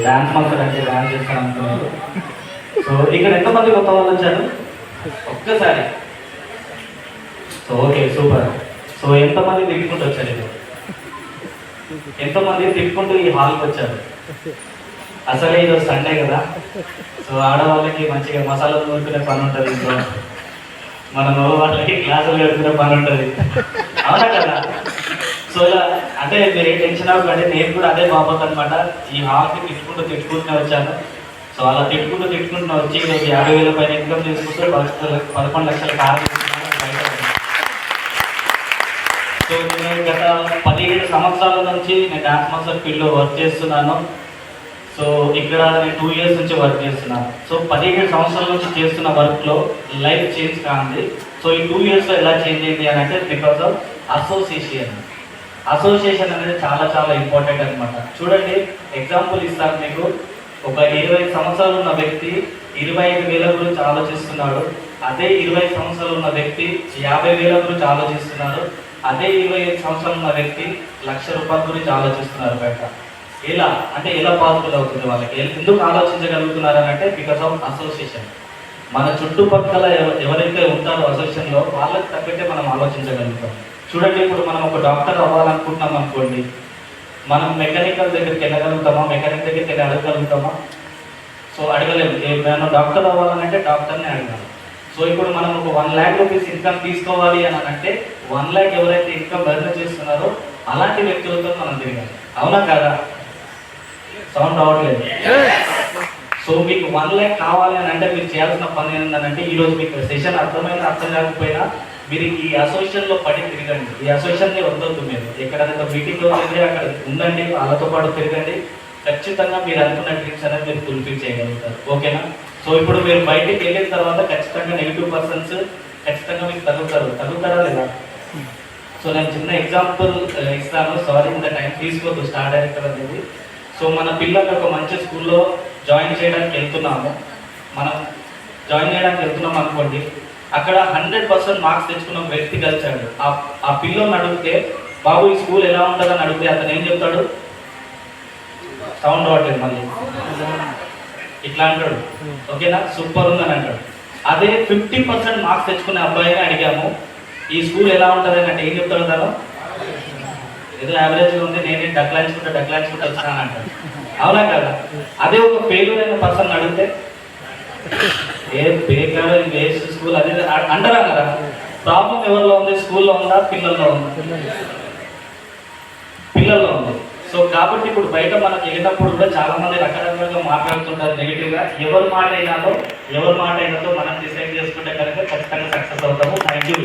Dance master అంటే dance చేస్తాను అనుకున్నారు. సో ఇక్కడ ఎంతమంది కొత్త వాళ్ళు వచ్చారు ఒక్కసారి? So okay, super. సో ఎంతమంది తిప్పుకుంటూ వచ్చారు? ఇక్కడ ఎంతమంది తిప్పుకుంటూ ఈ హాల్కి వచ్చారు? అసలే ఈరోజు సండే కదా, సో ఆడవాళ్ళకి మంచిగా మసాలాలు నూరుకునే పని ఉంటుంది ఇంట్లో, మన మగ వాళ్ళకి క్లాసులు పెడుకునే పని ఉంటుంది, అవునా కదా? సో ఇలా అంటే మీరు ఏ టెన్షన్ అవ్వకండి, నేను కూడా అదే బాబోత్ అనమాట. ఈ హాల్కి తిట్టుకుంటూ వచ్చాను. సో అలా తిట్టుకుంటూ వచ్చి ఈరోజు 50,000 పైన ఇన్కమ్ చేసుకుంటూ 11 లక్షల కారు బయట. సో నేను గత 17 సంవత్సరాల నుంచి నేను డాన్స్ మాస్టర్ ఫీల్డ్లో వర్క్ చేస్తున్నాను. సో ఇక్కడ నేను 2 ఇయర్స్ నుంచి వర్క్ చేస్తున్నాను. సో 17 సంవత్సరాల నుంచి చేస్తున్న వర్క్లో లైఫ్ చేంజ్ కాంది. సో ఈ 2 ఇయర్స్లో ఎలా చేంజ్ అయింది అని అంటే బికాస్ ఆఫ్ అసోసియేషన్. అసోసియేషన్ అనేది చాలా చాలా ఇంపార్టెంట్ అనమాట. చూడండి, ఎగ్జాంపుల్ ఇస్తాను మీకు. ఒక 20 సంవత్సరాలు ఉన్న వ్యక్తి 25,000 గురించి ఆలోచిస్తున్నాడు. అదే 20 సంవత్సరాలు ఉన్న వ్యక్తి 50,000 గురించి ఆలోచిస్తున్నాడు. అదే 25 సంవత్సరాలు ఉన్న వ్యక్తి ₹1,00,000 గురించి ఆలోచిస్తున్నారు బయట. ఎలా అంటే ఎలా పాసిబుల్ అవుతుంది వాళ్ళకి? ఎందుకు ఆలోచించగలుగుతున్నారు అని అంటే బికాస్ ఆఫ్ అసోసియేషన్. మన చుట్టుపక్కల ఎవరైతే ఉంటారో అసోసియేషన్లో వాళ్ళకి తగ్గట్టే మనం ఆలోచించగలుగుతాం. చూడండి, ఇప్పుడు మనం ఒక డాక్టర్ అవ్వాలనుకుంటున్నాం అనుకోండి, మనం మెకానికల్ దగ్గరికి వెళ్ళగలుగుతామా? మెకానిక్ దగ్గరికి వెళ్ళి అడగగలుగుతామా? సో అడగలేము. నేను డాక్టర్ అవ్వాలంటే డాక్టర్ని అడగాలి. సో ఇప్పుడు మనం ఒక 1 lakh రూపీస్ ఇన్కమ్ తీసుకోవాలి అని అంటే 1 lakh ఎవరైతే ఇన్కమ్ ఎర్న్ చేస్తున్నారో అలాంటి వ్యక్తులతో మనం తిరగాలి, అవునా కదా? సౌండ్ అవ్వట్లేదు. సో మీకు 1 lakh కావాలి అని అంటే మీరు చేయాల్సిన పని ఏంటంటే, ఈరోజు మీకు సెషన్ అర్థం కాకపోయినా మీరు ఈ అసోసియేషన్లో పడి తిరగండి. ఈ అసోసియేషన్ని వద్దొద్దు. మీరు ఎక్కడైనా మీటింగ్లో తిరిగి అక్కడ ఉండండి, వాళ్ళతో పాటు తిరగండి. ఖచ్చితంగా మీరు అనుకున్న డ్రీమ్స్ అనేది మీరు ఫుల్ఫిల్ చేయగలుగుతారు, ఓకేనా? సో ఇప్పుడు మీరు బయటికి వెళ్ళిన తర్వాత ఖచ్చితంగా నెగిటివ్ పర్సన్స్ ఖచ్చితంగా మీకు తగ్గుతారా లేదా? సో నేను చిన్న ఎగ్జాంపుల్ ఇస్తాను. సారీ, ఇంత టైం తీసుకోవద్దు స్టార్ డైరెక్టర్ అనేది. సో మన పిల్లలు ఒక మంచి స్కూల్లో జాయిన్ చేయడానికి వెళ్తున్నాము. మనం జాయిన్ చేయడానికి వెళ్తున్నాం అనుకోండి, అక్కడ 100% మార్క్స్ తెచ్చుకున్న వ్యక్తి కలిసాడు. ఆ పిల్లల్ని అడిగితే, బాబు ఈ స్కూల్ ఎలా ఉంటుందని అడిగితే అతను ఏం చెప్తాడు? సౌండ్ అవ్వట్లేదు, మళ్ళీ ఇట్లా అంటాడు, ఓకేనా, సూపర్ ఉందని అంటాడు. అదే 50% మార్క్స్ తెచ్చుకునే అబ్బాయిని అడిగాము, ఈ స్కూల్ ఎలా ఉంటుంది అంటే ఏం చెప్తాడు? తను ఏదో యావరేజ్గా ఉంది, నేనే డక్లాయించుకుంటూ వచ్చినాను అంటాడు, అవునా కదా? అదే ఒక ఫెయిల్యూర్ అయిన పర్సన్ అడిగితే ఏ బేకారు వేస్ట్ స్కూల్ అది అంటారా కదా? ప్రాబ్లం ఎవరిలో ఉంది? స్కూల్లో ఉందా, పిల్లల్లో ఉందా? పిల్లల్లో ఉంది. సో కాబట్టి ఇప్పుడు బయట మనకు వెళ్ళినప్పుడు కూడా చాలా మంది రకరకాలుగా మాట్లాడుతుంటారు నెగిటివ్గా. ఎవరి మాట అయినాదో మనం డిసైడ్ చేసుకుంటే కనుక ఖచ్చితంగా సక్సెస్ అవుతాము. Thank you.